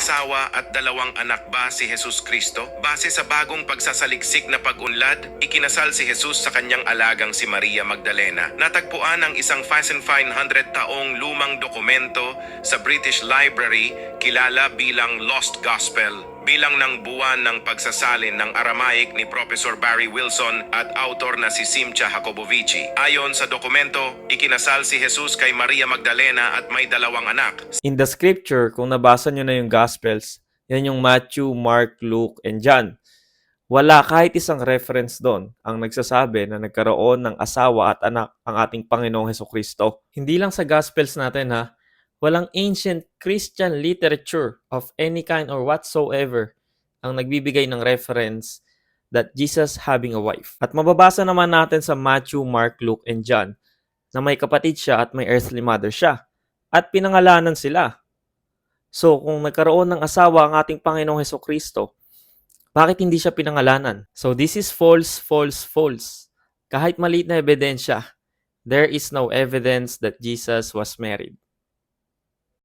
asawa at 2 anak ba si Jesus Kristo? Base sa bagong pagsasaliksik na pag-unlad, ikinasal si Jesus sa kanyang alagang si Maria Magdalena. Natagpuan ang isang 500 taong lumang dokumento sa British Library, kilala bilang Lost Gospel, bilang ng buwan ng pagsasalin ng Aramaic ni Professor Barry Wilson at author na si Simcha Jacobovici. Ayon sa dokumento, ikinasal si Jesus kay Maria Magdalena at may 2 anak. In the scripture, kung nabasa nyo na yung Gospels, yan yung Matthew, Mark, Luke, and John. Wala kahit isang reference doon ang nagsasabi na nagkaroon ng asawa at anak ang ating Panginoong Hesukristo. Hindi lang sa Gospels natin ha, walang ancient Christian literature of any kind or whatsoever ang nagbibigay ng reference that Jesus having a wife. At mababasa naman natin sa Matthew, Mark, Luke, and John na may kapatid siya at may earthly mother siya. At pinangalanan sila. So kung nagkaroon ng asawa ang ating Panginoong Hesukristo, bakit hindi siya pinangalanan? So this is false, false, false. Kahit maliit na ebidensya, there is no evidence that Jesus was married.